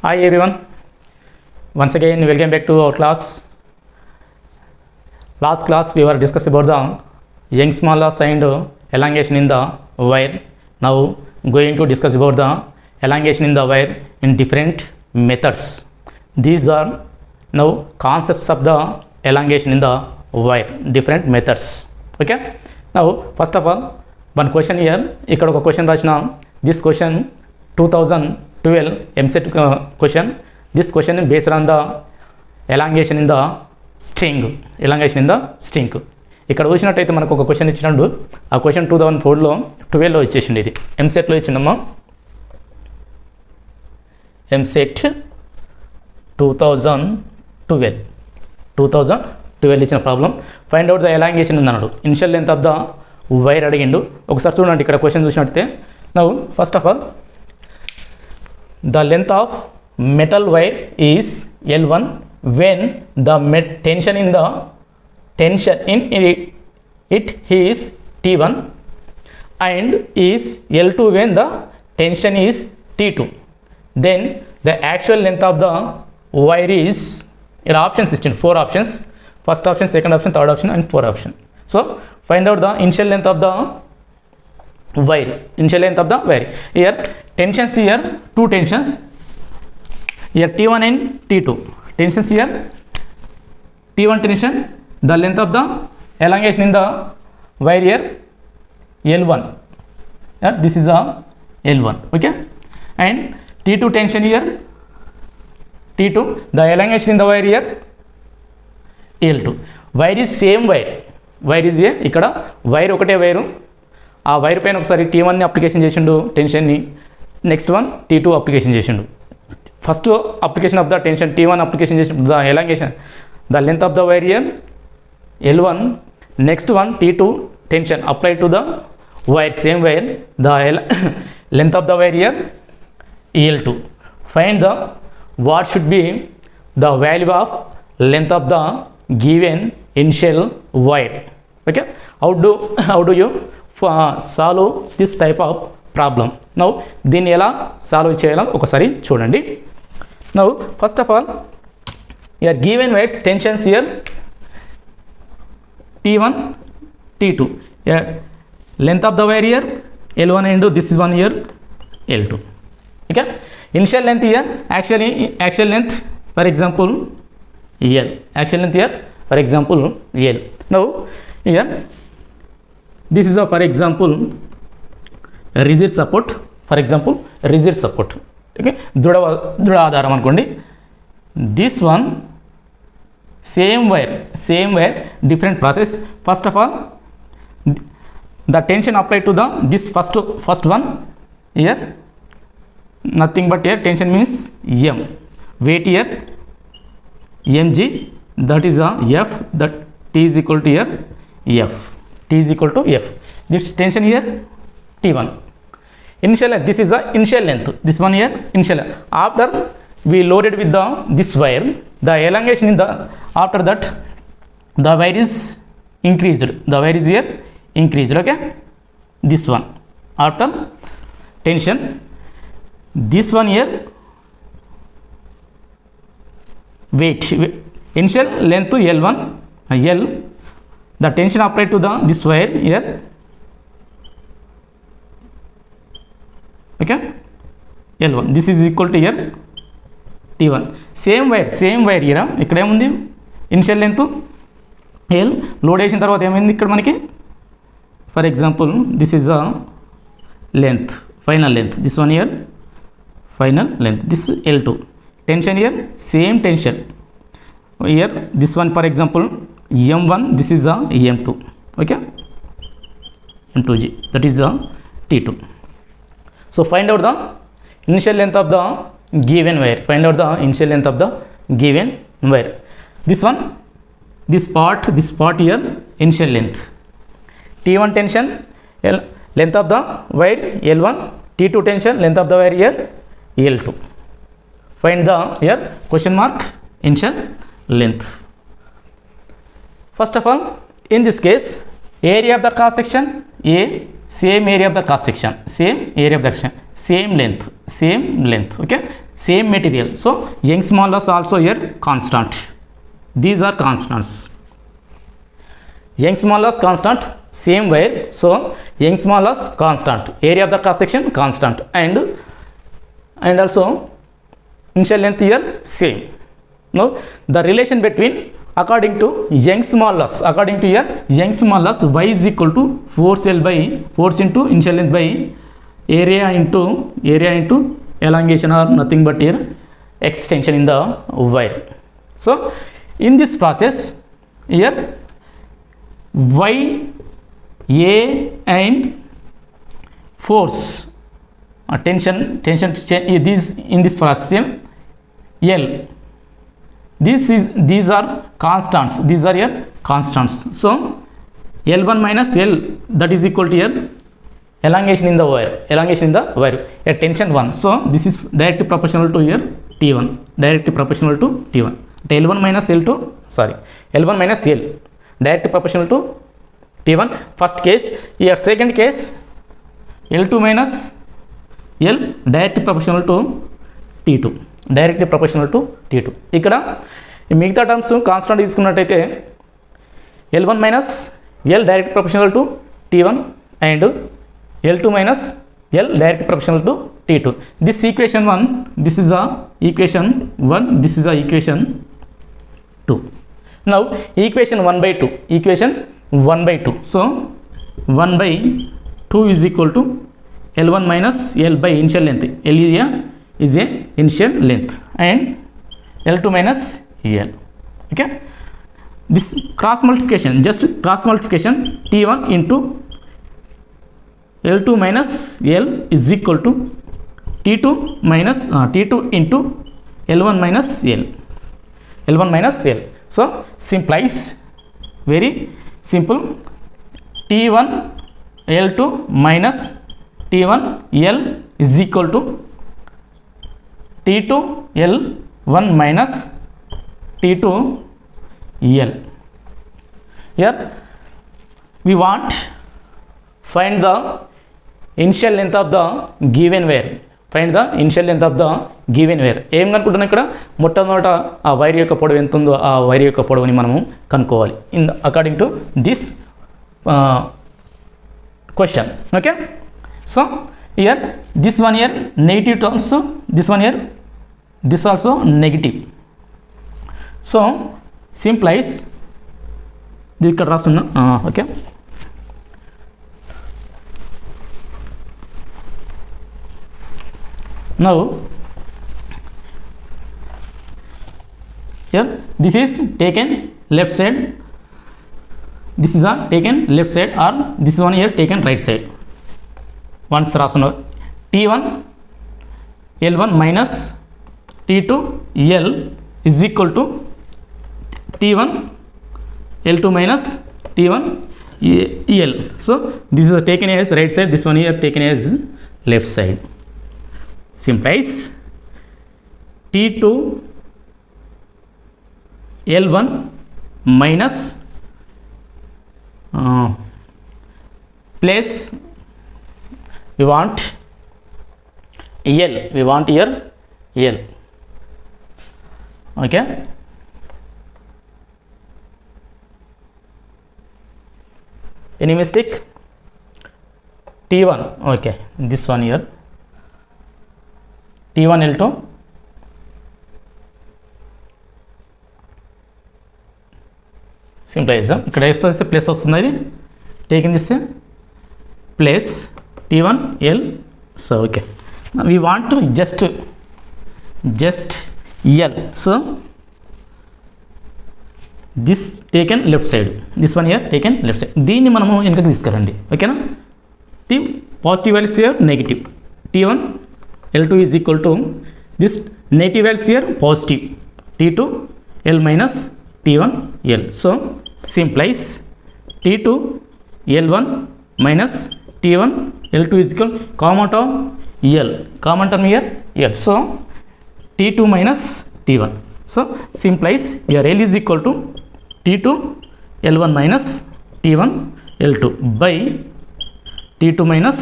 Hi everyone, once again welcome back to our class. Last class we were discussing about the Young's modulus and elongation in the wire. Now going to discuss about the elongation in the wire in different methods. These are now concepts of the elongation in the wire, different methods. Okay. Now first of all, one question here. ఇక్కడ ఒక question రాసిన. This question 2012 MCET question. This question is based on the elongation in the string. Elongation in the string. ఇక్కడ చూసినట్టయితే మనకు ఒక question ఇచ్చినాడు. ఆ question 2004లో 12లో ఇచ్చేసింది. ఇది ఎంసెట్లో ఇచ్చిందమ్మా. ఎంసెట్ 2012 ఇచ్చిన problem. Find out the elongation అన్నాడు. Initial length of the wire అడిగిండు. ఒకసారి చూడండి ఇక్కడ క్వశ్చన్ చూసినట్టయితే. Now first of all the length of metal wire is L1 when the tension in it is T1 and is L2 when the tension is T2. Then the actual length of the wire is, here options is 4 options, first option, second option, third option and 4 option. So find out the initial length of the wire. Initial length of the wire. Here tensions, here 2 tensions, here T1 and T2 tensions. Here T1 tension, the length of the elongation in the wire here L1, here this is a L1, okay. And T2 tension here, T2, the elongation in the wire here L2. Wire is same wire. Wire is here, ikkada wire okate wire. ఆ wire పైన ఒకసారి T1ని application చేసిండు టెన్షన్ని, next one T2 application చేసిండు. First application of the tension T1 application చేసిండు, the elongation the length of the wire here L1, next one T2 tension apply to the wire, same wire, the length of the wire here L2. Find the what should be the value of length of the given initial wire. Okay, how do you solve this type of problem. Now దీన్ని ఎలా solve చేయాలో ఒకసారి చూడండి. Now first of all you are given wires tensions here T1 T2, length of the wire here L1 and this is one here L2. Okay, initial length here, actual length for example L, actual length here for example L. Now here this is a for example rigid support, for example rigid support. Okay, దృఢ ఆధారం అనుకోండి. This one same wire, different process. First of all the tension applied to the this first one here, nothing but here tension means M, weight here mg, that is a F, that T is equal to here F, T is equal to F. This tension here T1. Initial length, this is the initial length, this one here initial length. After we loaded with this wire, the elongation in the, after that the wire is increased, the wire is here increased. Okay, this one after tension, this one here weight, initial length to L1 L, the tension applied to this wire here, okay, L1, this is equal to here T1. same wire here ఇక్కడ ఏముంది initial length L, load చేసిన తర్వాత ఏమైంది ఇక్కడ మనకి, for example this is a length, final length, this one here final length, this L2. tension here same tension here, this one for example M1, this is a M2, okay, M2G, that is a T2. So find out the initial length of the given wire, find out the initial length of the given wire. This one, this part here initial length, T1 tension length of the wire L1, T2 tension length of the wire here L2. Find the here question mark initial length. First of all, in this case area of the cross section A, same area of the cross section, same area of the section, same length, okay. same material, so Young's modulus also here constant. These are constants. Young's modulus constant, same wire, so Young's modulus constant, area of the cross section constant, and also initial length here same. Now the relation between, according to Young's modulus, according to here Young's modulus, y is equal to force L by force into initial length by area into elongation, or nothing but here extension in the wire. So in this process here y, a and force, tension this in this process L, these are constants, these are here constants. So L1 minus L, that is equal to here elongation in the wire, at tension 1. So this is directly proportional to here T1, directly proportional to T1. L1 minus L2, L1 minus L, directly proportional to T1, first case. Here second case, L2 minus L, directly proportional to T2, directly proportional to T2. ఇక్కడ మిగతా terms constant తీసుకున్నట్టయితే L1 minus L direct proportional to T1 and L2 minus L direct proportional to T2. This equation 1, this is a equation 1, this is a equation 2. Now equation 1 by 2, equation 1 by 2. So 1 by 2 is equal to L1 minus L by initial length. L is a initial length, and L2 minus L. Okay, this cross multiplication, just cross multiplication, T1 into L2 minus L is equal to T2 minus T2 into L1 minus L, L1 minus L. So simplifies, very simple, T1 L2 minus T1 L is equal to T2 L1 minus T2 L. Here we want find the initial length of the given wire, find the initial length of the given wire. ఏం కనుక్కుంటున్నాం ఇక్కడ, మొట్టమొదట ఆ wire యొక్క పొడవు ఎంత ఉందో ఆ wire యొక్క పొడవుని మనము కనుక్కోవాలి in according to this question. Okay, so here this one here negative terms, this one here this also negative. So simplifies, this ఇక్కడ రాస్తున్నా. Okay, now here this is taken left side, this is a taken left side, or this one here taken right side. Once రాస్తున్నా, T1 L1 minus T2 L is equal to T1 L2 minus T1 L. So this is taken as right side, this one here taken as left side. Simplifies, T2 L1 minus place we want L, we want here L. Okay, any mistake? T1, okay, this one here T1 L2 simplifies, ఇక్కడ X place వస్తుంది, taking this place T1 L. So okay, we want to just L. So this taken left side, this one here taken left side. దీన్ని మనము వెనకకి తీసుకురండి. ఓకేనా, the positive values here negative, T1 L2 is equal to this negative values here positive, T2 L minus T1 L. So simplifies, T2 L1 minus T1 L2 is equal common term L, common term here L. So T2 minus T1. So simplifies, here L is equal to T2 L1 minus T1 L2 by T2 minus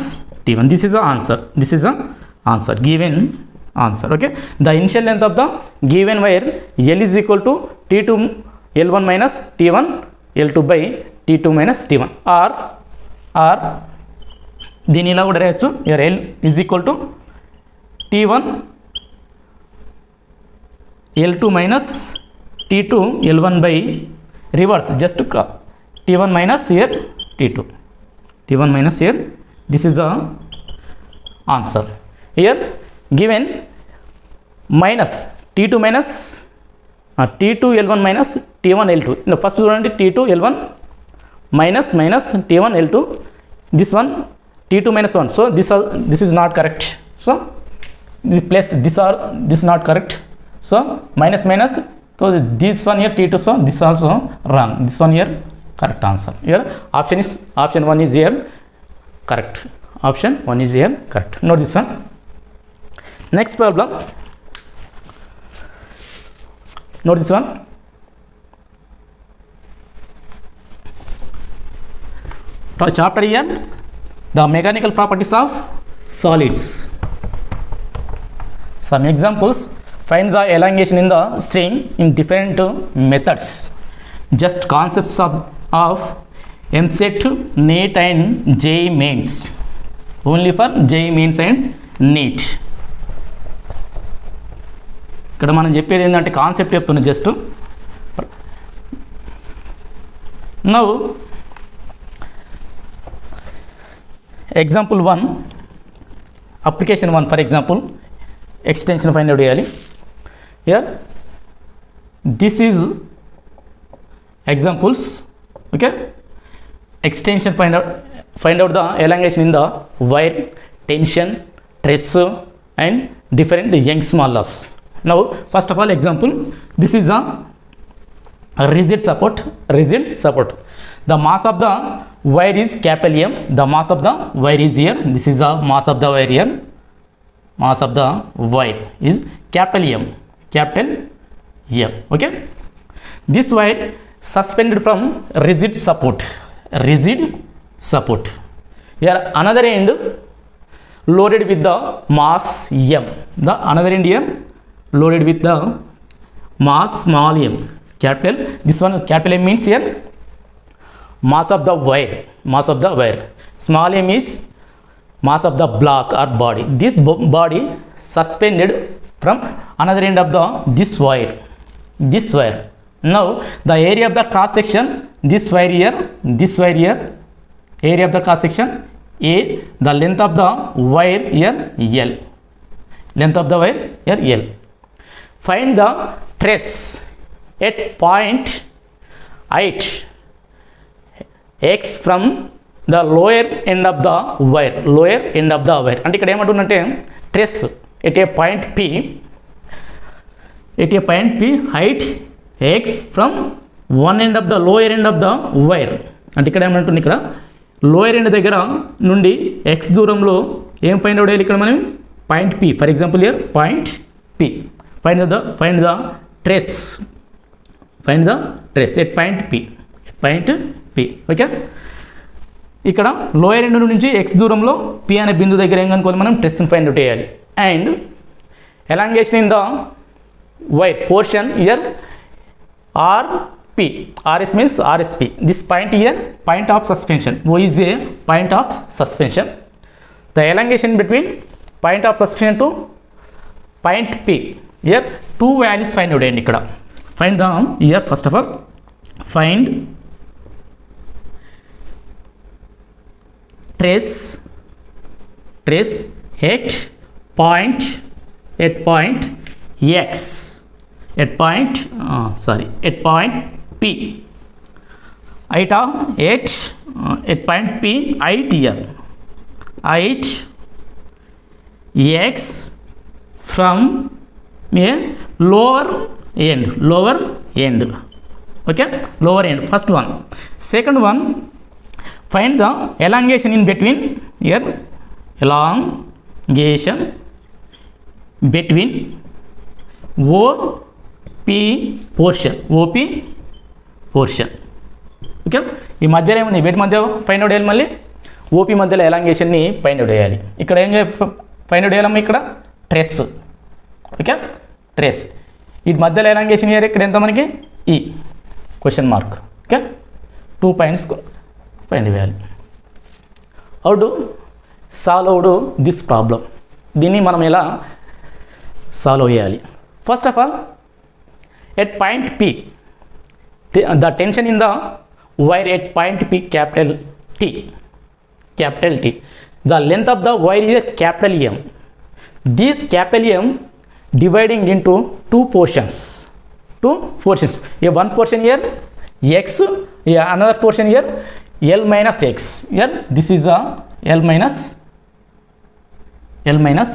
T1. This is the answer. This is the answer given answer. Okay, the initial length of the given wire L is equal to T2 L1 minus T1 L2 by T2 minus T1, or దీని ఇలా కూడా రాయొచ్చు. here L is equal to T1 L2 minus T2 L1 by reverse, just T1 minus here T2, T1 minus here. This is the answer. Here given minus T2 minus T2 L1 minus T1 L2. No, first చూడండి T2 L1 minus T1 L2. This one T2 minus 1. So this is not correct. So plus this is not correct. So minus. So this one here T2. So this also wrong. This one here correct answer. Here option 1 is here correct. Option 1 is here correct. Note this one. Next problem. Note this one. Chapter here, the mechanical properties of solids. Some examples. Find the elongation in the string in different methods. Just concepts of MSET, NET and JEE mains. Only for JEE mains and NET. ఇక్కడ మనం చెప్పేది ఏంటంటే concept చెప్తున్నా just. Now example 1, application 1 for example extension find out చేయాలి. Here this is examples. Okay, extension find out the elongation in the wire, tension, stress and different Young's small laws. Now first of all example, this is a rigid support. The mass of the wire is capital M. The mass of the wire is here. This is the mass of the wire here. Mass of the wire is capital M. Okay, this wire suspended from rigid support. Here another end loaded with the mass M. The another end here loaded with the mass small m, capital. This one capital M means here mass of the wire. Small m is mass of the block or body. This body suspended from another end of this wire. Now the area of the cross section, this wire here, area of the cross section A, the length of the wire here L. Find the trace at point 8 X from the lower end of the wire. అంటే ఇక్కడ ఏమంటుందంటే trace at a point P, height X from one end of the lower end of the wire. అంటే ఇక్కడ ఏమంటుంది, ఇక్కడ lower end దగ్గర నుండి x దూరంలో ఏం ఫైండ్ అవుట్ చేయాలి ఇక్కడ మనం point P. For example here point P. Find the trace at point P. Okay, ఇక్కడ లోయర్ ఎండ్ నుంచి x దూరంలో P అనే బిందు దగ్గర ఏం కనుక్కోవాలి మనం ట్రెస్ని ఫైండ్ అవుట్ చేయాలి. And elongation in the wire portion here RP. RS means RSP. This point here, point of suspension. O is a point of suspension. The elongation between point of suspension to point P. Here two values find out and ikkada. Find the here first of all. Find trace at point X. At point P. Height of at point P, height here. Height X from a lower end. Okay, lower end. First one. Second one, find the elongation in between here. Elongation between OP portion. Okay, ఈ మధ్యలో ఏముంది, వీటి మధ్య find out చేయాలి. మళ్ళీ OP మధ్యలో ఎలాంగేషన్ని find out చేయాలి. ఇక్కడ ఏం ఫైండ్ అవుట్ చేయాలమ్మా, ఇక్కడ ట్రెస్ ఓకే ట్రేస్ వీటి మధ్యలో ఎలాంగేషన్ ఇయర్ ఇక్కడ ఎంత మనకి ఈ question mark okay 2 points find చేయాలి how to solve this problem దీన్ని మనం ఎలా సాల్వ్ చేయాలి first of all at point P the tension in the wire at point P capital T the length of the wire is a capital M. This capital M dividing into two portions a one portion here x another portion here L minus x here this is a L minus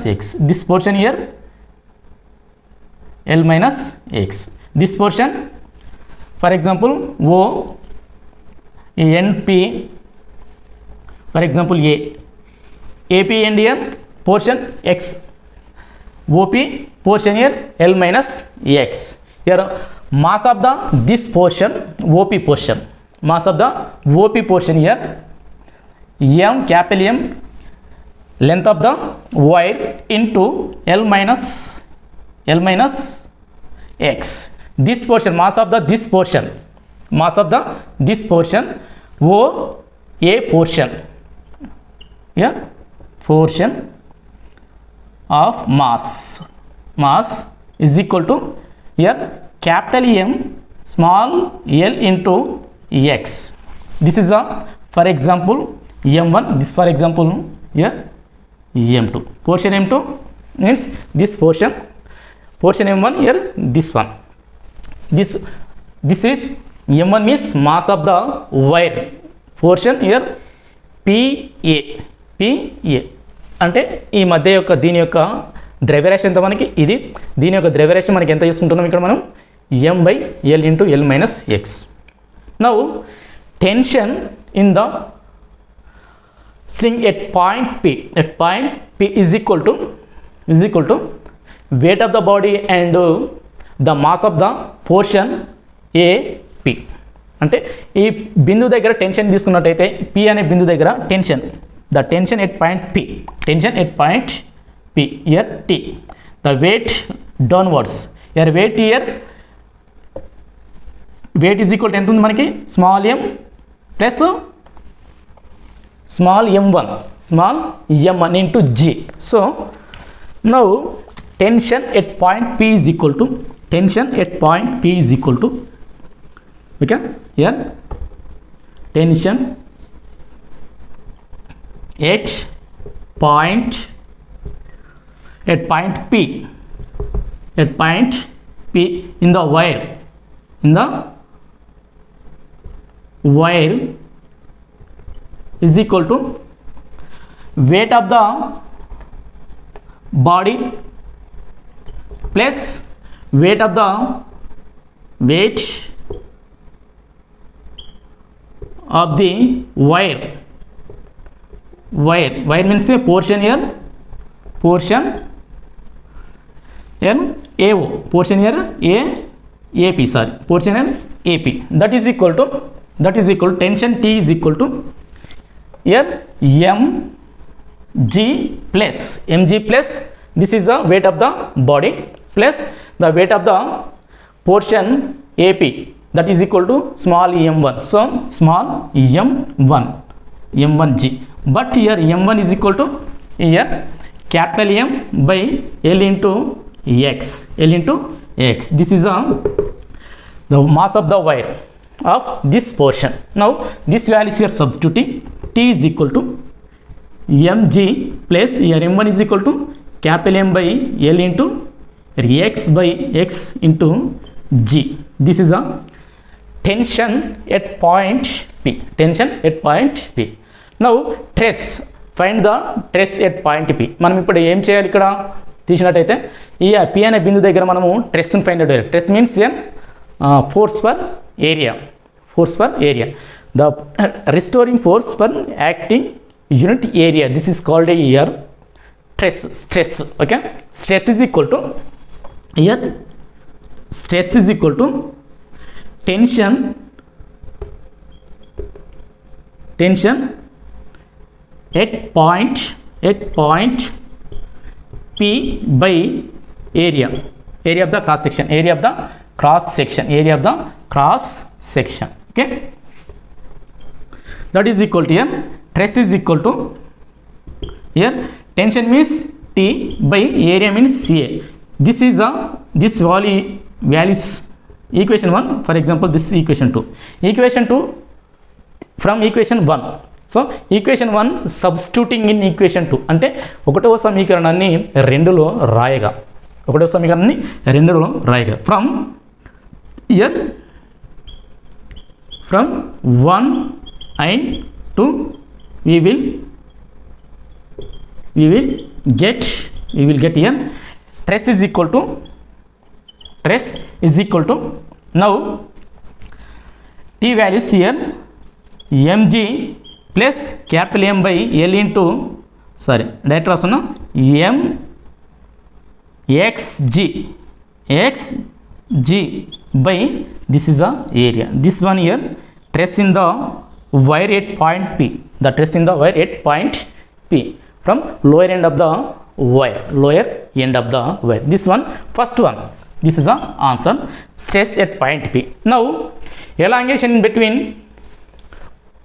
x this portion here L minus x this portion for example O NP for example AP and here portion x OP portion here L minus x here mass of the this portion OP portion mass of the OP portion here M capital M length of the wire into L minus x this portion mass of the this portion O A portion portion of mass is equal to here capital M small l into x this is a for example M1 this for example here M2 portion M2 means this portion M1 here this one this is M1 means mass of the wire portion here PA అంటే ఈ మధ్య యొక్క దీని యొక్క ద్రవ్యరాశి ఎంత మనకి ఇది దీని యొక్క ద్రవ్యరాశి మనకి ఎంత తీసుకుంటున్నాం ఇక్కడ మనం M/L into L minus x now tension in the string at point P is equal to weight of the body and the mass of the portion AP అంటే ఈ బిందు దగ్గర టెన్షన్ తీసుకున్నట్టయితే P అనే బిందు దగ్గర tension the tension at point P here T the weight downwards here weight is equal to ఎంత ఉంది మనకి small m plus small m1 into G so now tension at point P is equal to okay here tension at point P in the wire is equal to weight of the body plus weight of the wire means a portion here AO portion here AP sorry portion here AP that is equal to tension T is equal to here mg plus this is the weight of the body plus the weight of the portion AP that is equal to small m1 so small m1g but here m1 is equal to here capital M by L into x this is the mass of the wire of this portion now this value is here substituting T is equal to mg plus here m1 is equal to capital M by L into x by x into G this is a tension at point P now stress find the stress at point P మనం ఇప్పుడు ఏం చేయాలి ఇక్కడ తీసినట్టయితే ఈ P అనే బిందు దగ్గర మనము stress ని ఫైండ్ అవుట్ చేయాలి stress means force per area the restoring force per acting unit area this is called a here stress okay stress is equal to here tension at point P by area of the cross section, area of the cross section, area of the cross section. Okay, that is equal to here stress is equal to here tension means T by area means CA. This is this values equation 1, for example this is equation 2. Equation 2 from equation 1. So equation 1 substituting in equation 2 అంటే ఒకటవ సమీకరణాన్ని రెండులో రాయగా, ఒకటవ సమీకరణాన్ని రెండులో రాయగా from year from 1 and 2 we will get here stress is equal to now T values here mg plus capital M by L into direct రాస్తున్నా m xg by this is the area, this one here stress in the wire at point P, the stress in the wire at point P from lower end of the wire, this one first one, this is the answer, stress at point P. Now elongation in between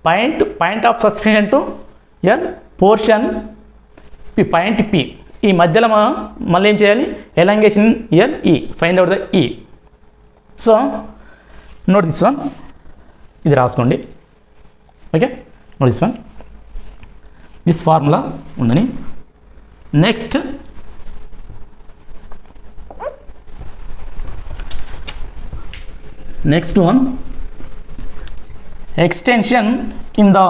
point of suspension to here portion P, point P, ఈ మధ్యలో మళ్ళీ ఏం చేయాలి, elongation here E, find out the E. So note this one, ఇది రాసుకోండి. Okay, note this one, this formula ఉండని. Next one, extension in the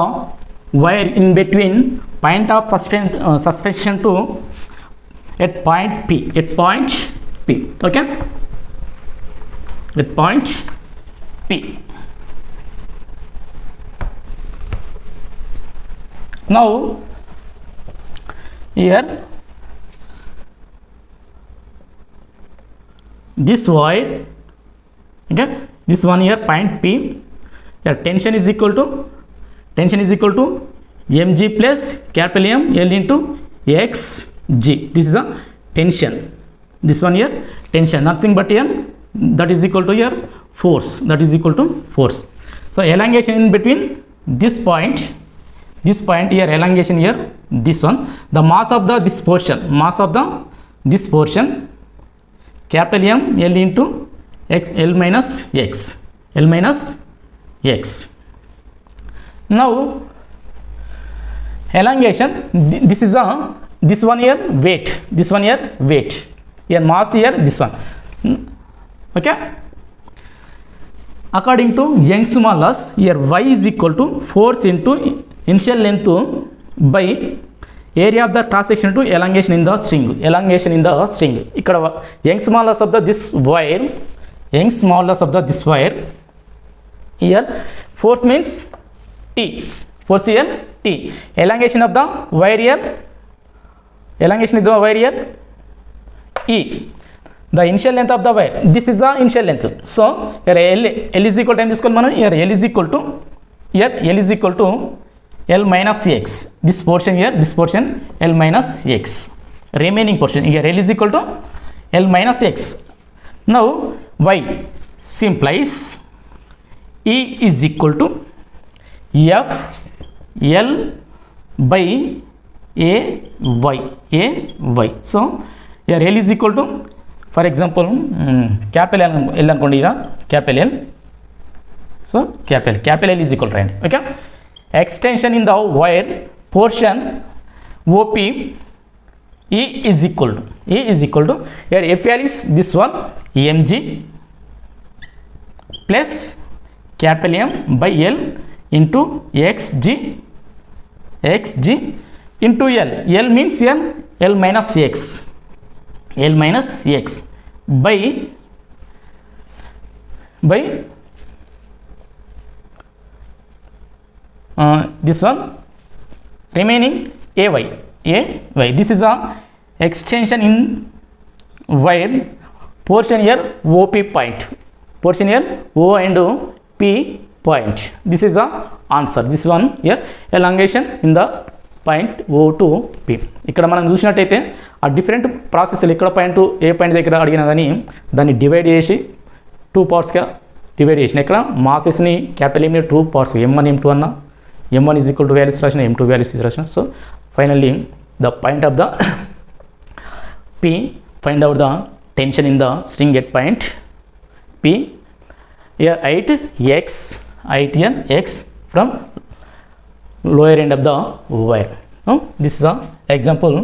wire in between point of suspension to at point P, okay, at point P. Now here this wire, okay, this one here point P, here tension is equal to mg plus capital M L into xg. This is a tension, this one here tension, nothing but here that is equal to here force, So elongation in between this point here, elongation here this one, the mass of this portion capital M L into L minus x. Now elongation, this one here weight, here mass here this one, okay. According to Young's modulus, here y is equal to force into initial length by area of the cross section to elongation in the string. ఇక్కడ Young's modulus of this wire, here force means T, elongation of the wire here, E, the initial length of the wire, this is the initial length. So here L is equal to here L is equal to L minus x, this portion L minus x, remaining portion here L is equal to L minus x. Now y implies E is equal to F L by a y. So here L is equal to, for example capital L అనుకోండి, capital L, so capital L is equal to, okay. Extension in the wire portion OP, E is equal to here F values this one mg plus capital M by L into xg into L means here L minus x by this one remaining ay. This is a extension in wire portion here OP point, O and P point. This is the answer, this one here elongation in the point O to P. ఇక్కడ మనం చూసినట్టయితే ఆ different ప్రాసెస్లు ఇక్కడ point ఏ point దగ్గర అడిగినా కానీ దాన్ని డివైడ్ చేసి 2 పార్ట్స్గా డివైడ్ చేసిన. ఇక్కడ మాసెస్ని capital M 2 parts M1 M2 అన్న, M1 is equal to values రాసిన, M2 వాల్యూస్ ఈజ్ రాసిన. So finally the point of the P, find out the tension in the string at point P. Here height x, height n x from lower end of the wire. Now this is a example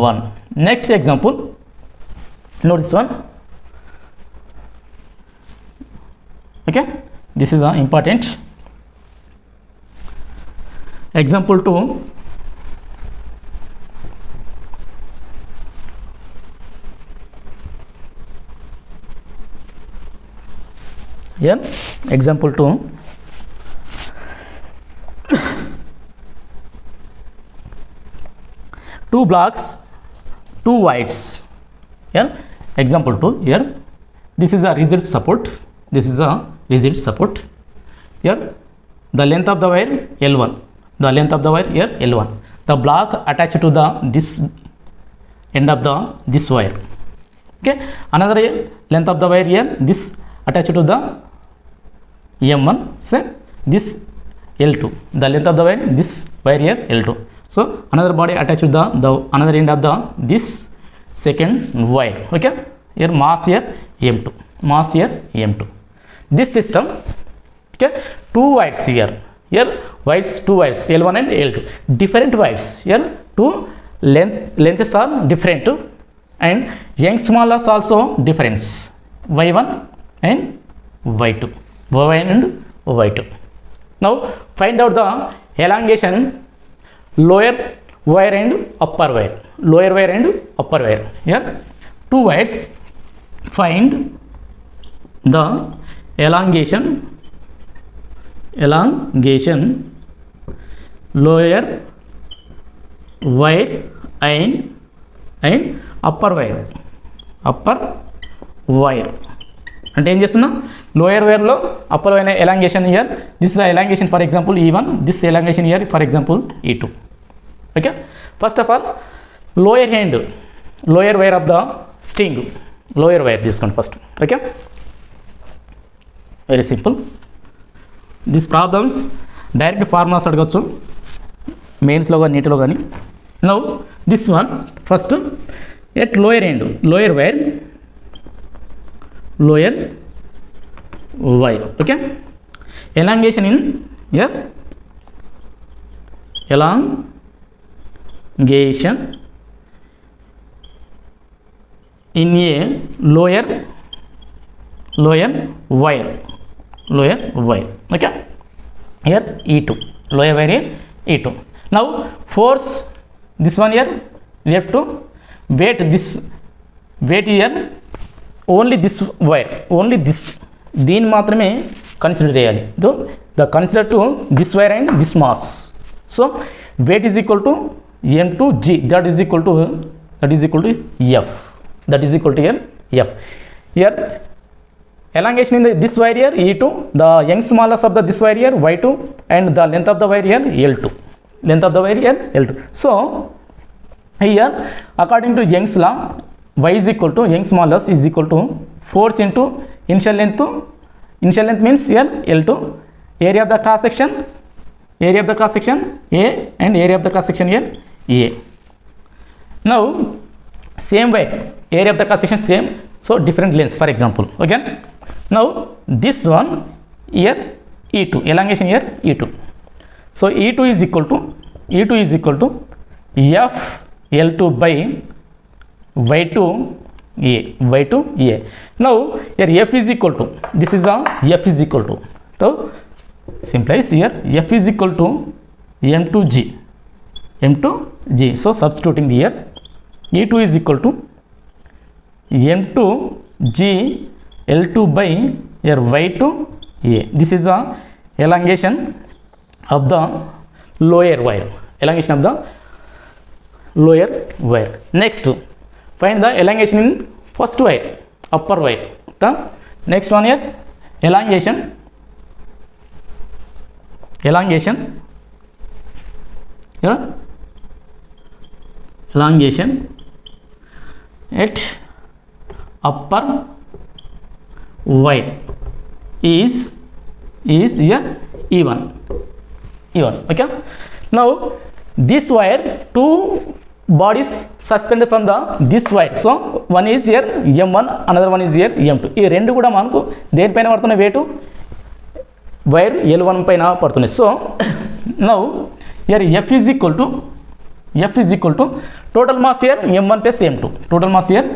1. Next example, note this one. Okay, this is a important example 2. Here example 2. Two blocks, 2 wires. Here example 2. Here this is a rigid support, this is a rigid support. Here the length of the wire L1, the length of the wire here L1, the block attached to the this end of the this wire. Okay, another length of the wire here, this attached to the M1, say this L2, the length of the wire, this wire here L2. So another body attached to the another end of the this second wire. Okay, here mass here M2, mass here M2. This system, okay, 2 wires here, wires 2 wires L1 and L2, different wires here, 2 lengths are different and Young's modulus also difference, Y1 and Y2, Y1 and Y2. Now find out the elongation lower wire and upper wire, lower wire and upper wire. Here 2 wires, find the elongation lower wire and upper wire, అంటే ఏం చేస్తున్నా lower వైర్లో upper wire elongation here, this is elongation for example E1, this elongation here for example E2. Okay, first of all lower wire of the string, lower wire తీసుకోండి first. Okay, very simple. This problems direct formulas అడగచ్చు మెయిన్స్లో కానీ నీటిలో కానీ. Now this one first at lower end, lower wire, okay, elongation in here, elongation in a lower wire, okay, here E2, lower wire here E2. Now force this one here, we have to weight here only this wire, only this, దీన్ని మాత్రమే consider చేయాలి. The consider to this wire and this mass. So weight is equal to M2G, that is equal to F, that is equal to F. Here elongation in this wire here E2, the Young's modulus of this wire here Y2 and the length of the wire here L2, length of the wire here L2. So here according to Young's law, Y is equal to Young's modulus is equal to force into initial length means here L2, area of the cross section A and area of the cross section here A. Now same way, area of the cross section same, so different lengths for example. Okay, now this one here E2, elongation here E2. So E2 is equal to F L2 by Y2A. Now here F is equal to, this is a F is equal to, so simplifies here F is equal to M2G. So substituting here E2 is equal to M2G L2 by here Y2A. This is a elongation of the lower wire, Next, find the elongation in first wire, upper wire. The next one here elongation here elongation at upper wire is here E1. Okay, now this wire, two bodies suspended from this wire, so one is here M1, another one is here M2. ఈ రెండు కూడా మనకు దేనిపైన పడుతున్నాయి, weight wire L1 పైన పడుతున్నాయి. So now here F is equal to total mass here M1 plus M2, total mass here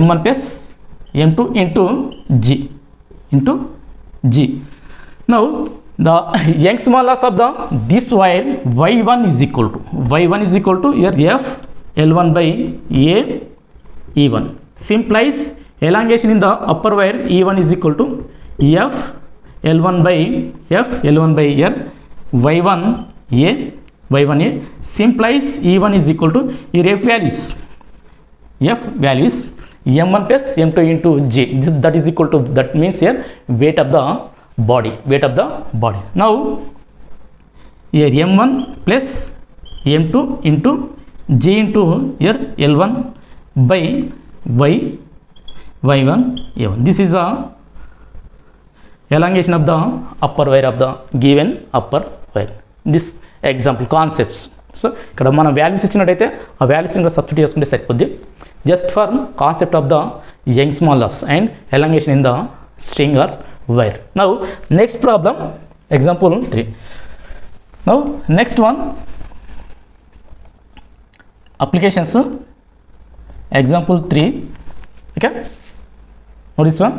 M1 plus M2 into G. Now the Young's modulus of this wire Y1 is equal to here F L1 by A E1. Implies elongation in the upper wire E1 is equal to F L1 by here Y1 A. Implies E1 is equal to here F values M1 plus M2 into G. That is equal to, that means here weight of the body. Now here M1 plus M2 into G into here L1 by Y1 A1. This is a elongation of the upper wire of the given upper wire. This example concepts. So ఇక్కడ మనం values ఇచ్చినట్టయితే ఆ values ఇంకా substitute చేసుకుంటే సరిపోద్ది. Just for concept of the Young's modulus and elongation in the string or wire. Now next problem, example 3. Now next one applications, example 3. Okay, no this one.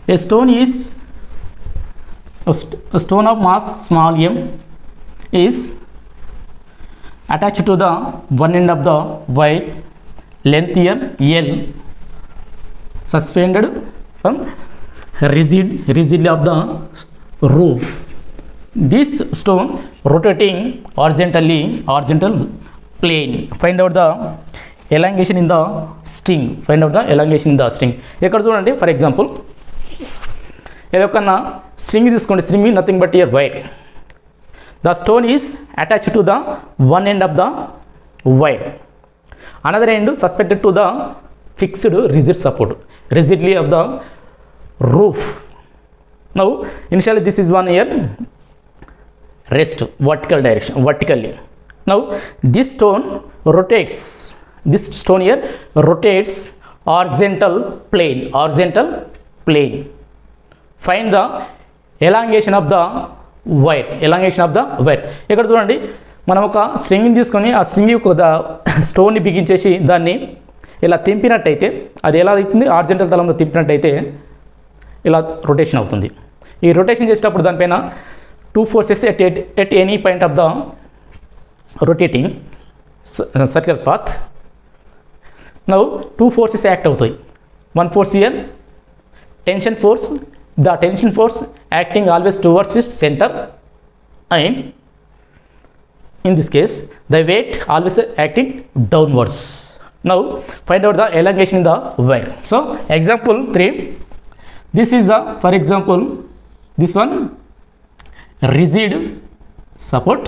A stone of mass small m is attached to the one end of the wire, length here L, suspended from rigidly of the roof. This stone rotating horizontal plane. Find out the elongation in the string. ఇక్కడ చూడండి, for example ఏదొకన్నా string తీసుకోండి. String nothing but here wire. The stone is attached to the one end of the wire, another end suspected to the fixed rigidly of the roof. Now initially this is one here rest vertically. Now this stone here rotates horizontal plane. Find the elongation of the wire. ఇక్కడ చూడండి, మనం ఒక స్ట్రింగ్ని తీసుకొని ఆ string యొక్క స్టోన్ని బిగించేసి దాన్ని ఇలా తింపినట్టయితే అది ఎలా అవుతుంది, హారిజాంటల్ తలంలో తింపినట్టయితే ఇలా రొటేషన్ అవుతుంది. ఈ రొటేషన్ చేసేటప్పుడు దానిపైన 2 forces at any point of the rotating circular path. Now 2 forces act అవుతాయి. One force here tension force. The tension force acting always towards its center, and in this case the weight always acting downwards. Now find out the elongation in the wire. So example 3, this is for example this one rigid support,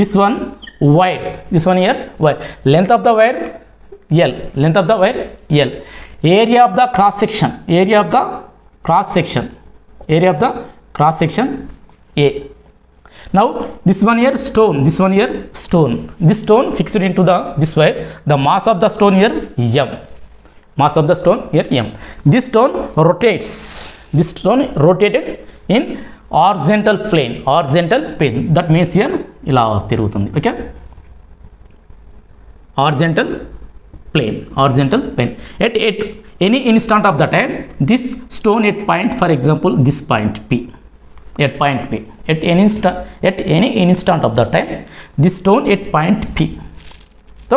this one wire, this one here wire. Length of the wire L, area of the cross section A. Now this one here stone, this stone fixed into this wire. The mass of the stone here M, this stone rotated in horizontal plane. That means here ఇలా తిరుగుతుంది. Okay, horizontal plane. At any instant of the time, this stone at point, for example this point P, at any instant of the time, this stone at point P. So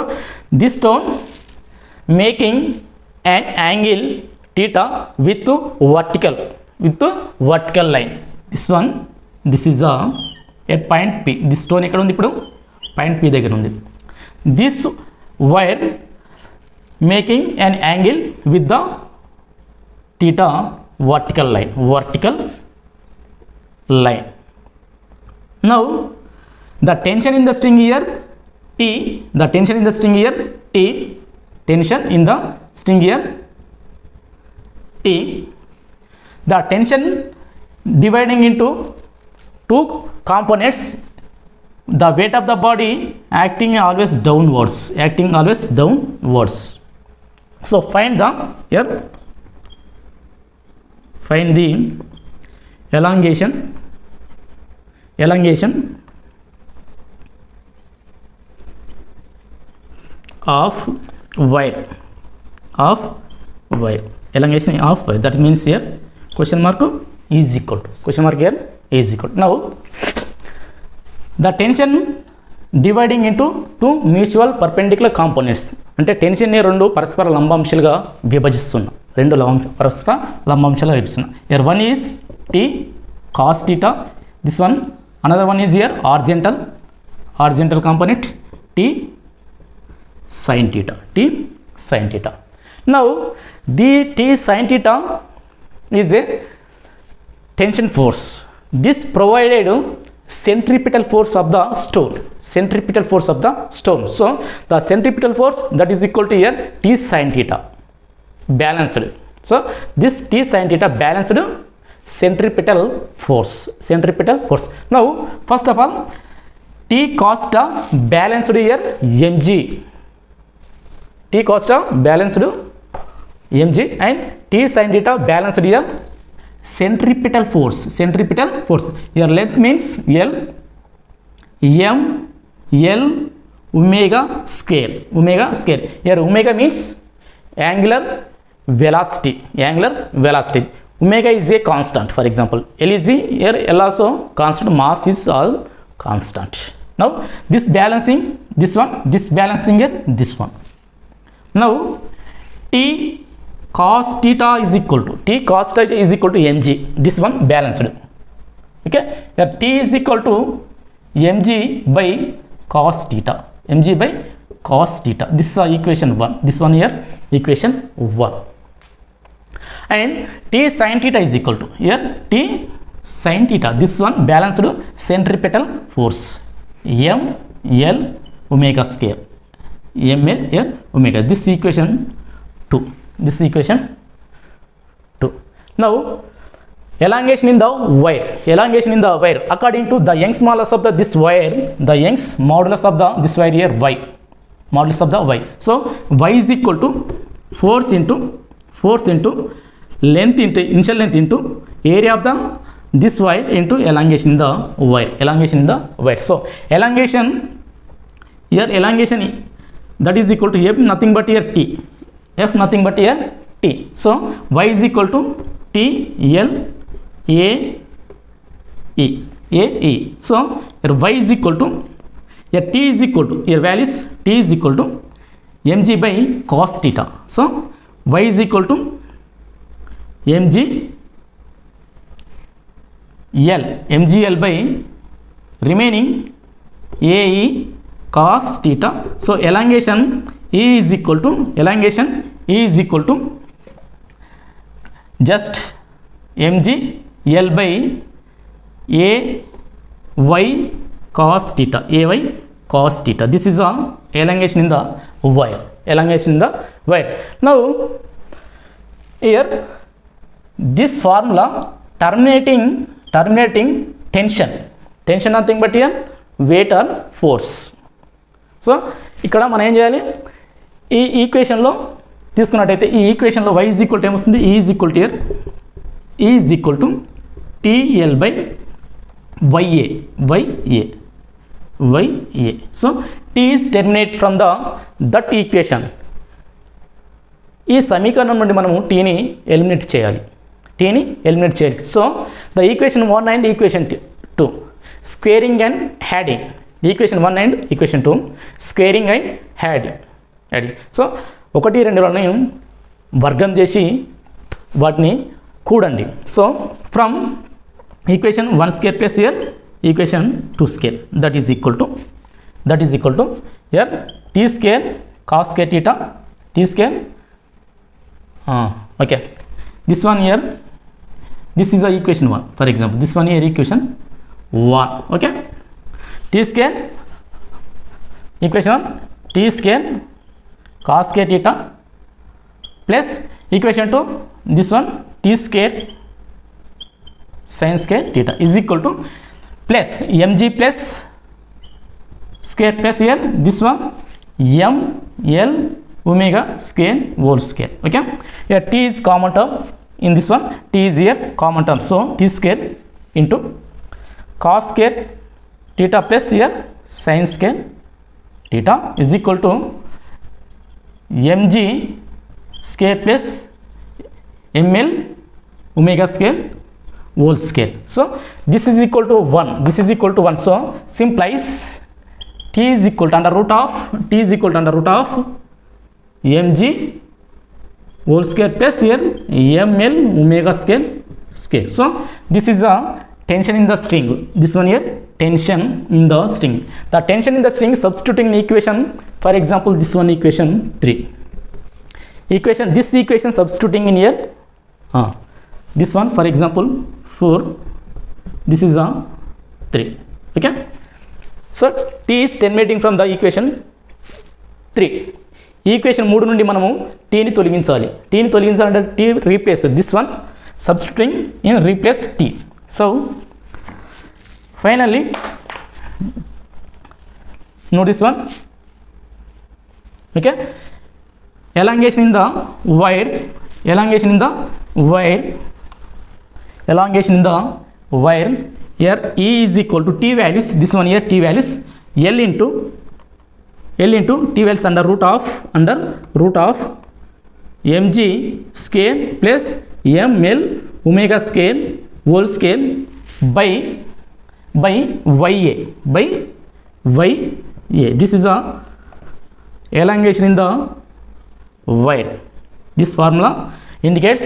this stone making an angle theta with vertical line. This is at point P. This stone ఎక్కడ ఉంది, ఇప్పుడు point P దగ్గర ఉంది. This wire making an angle with the theta vertical line. Now the tension in the string here T, the tension in the string here T, tension in the string here T, the tension dividing into two components, the weight of the body acting always downwards. So find the elongation of wire, elongation of wire. That means here question mark is equal to, now the tension dividing into two mutual perpendicular components, అంటే tension ని రెండు పరస్పర లంబాంశాలుగా విభజిస్తున్నా, here one is T cos theta, this one, another one is here horizontal component T sin theta. Now the T sin theta is a tension force. This provided centripetal force of the stone. So the centripetal force that is equal to here T sin theta balanced. So this T sin theta balanced centripetal force. Now first of all T cos theta balanced here mg, and T sin theta balanced here centripetal force. Your length means L, m, L omega square. Here omega means angular velocity. Omega is a constant. For example, L is here, L also constant, mass is all constant. Now this balancing this one. Now T cos theta is equal to mg, this one balanced. Okay, here T is equal to mg by cos theta. This is equation 1, this one here equation 1. And T sin theta is equal to here T sin theta, this one balanced centripetal force m L omega square, ml here omega. This equation 2. Now elongation in the wire, according to the Young's modulus of this wire, here y, so y is equal to force into length into initial length into area of the this wire into elongation in the wire. So elongation that is equal to f nothing but here T. So y is equal to T L A E. So here y is equal to, here T is equal to, here values T is equal to mg by cos theta. So y is equal to mg L by remaining AE cos theta. So elongation E is equal to just mg L by AY cos theta. This is a elongation in the wire. Now here this formula terminating tension nothing but here weight or force. So ఇక్కడ మనం ఏం చేయాలి, ఈ ఈక్వేషన్లో తీసుకున్నట్టయితే ఈ ఈక్వేషన్లో y is equal to ఏమొస్తుంది, E is equal to TL by YA. So T is terminate from that equation. ఈ సమీకరణం నుండి మనము Tని ఎలిమినేట్ చేయాలి. So the equation 1 and equation 2 squaring and adding, equation 1 and equation 2 squaring and adding. So 1 2లను వర్గం చేసి వాటిని కూడండి. So from equation 1 square plus here equation 2 square that is equal to here T square cos square theta t square. Okay, this one here, this is the equation 1. For example, this one here equation 1. Okay, t square equation 1 t square cos square theta plus equation 2 this one t square sin square theta is equal to plus mg plus square plus here this one m l omega square whole square. Okay, here t is common term in this one, t is here common term, so t square into cos square theta plus here sin square theta is equal to mg square plus ml omega square whole square. So this is equal to 1, this is equal to 1, so simplies t is equal to under root of mg whole square plus here ml omega square. So this is a tension in the string, this one here tension in the string. The tension in the string substituting in equation, for example this one equation 3, this equation substituting in here, this one for example 4, this is a 3. Okay, so t is terminating from the equation 3. Equation 3 నుండి మనము t ని తొలగించాలి. t ని తొలగించాలంటే t replace this one substituting in replace t. So finally note this one. Okay, elongation in the wire here E is equal to t values, this one here t values L into t values under root of mg square plus ml omega square whole square by ya. This is a elongation in the wire. This formula indicates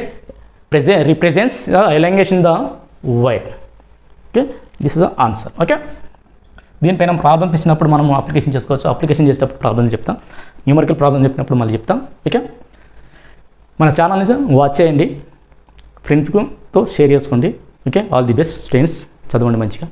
represents the elongation in the wire. Okay, this is the answer. Okay, దీనిపైన problems ఇచ్చినప్పుడు మనం application చేసుకోవచ్చు. Application చేసేటప్పుడు problems చెప్తాం, numerical problem చెప్పినప్పుడు మళ్ళీ చెప్తాం. Okay, మన ఛానల్ని వాచ్ చేయండి, ఫ్రెండ్స్తో షేర్ చేసుకోండి. Okay, all the best students, చదవండి మంచిగా.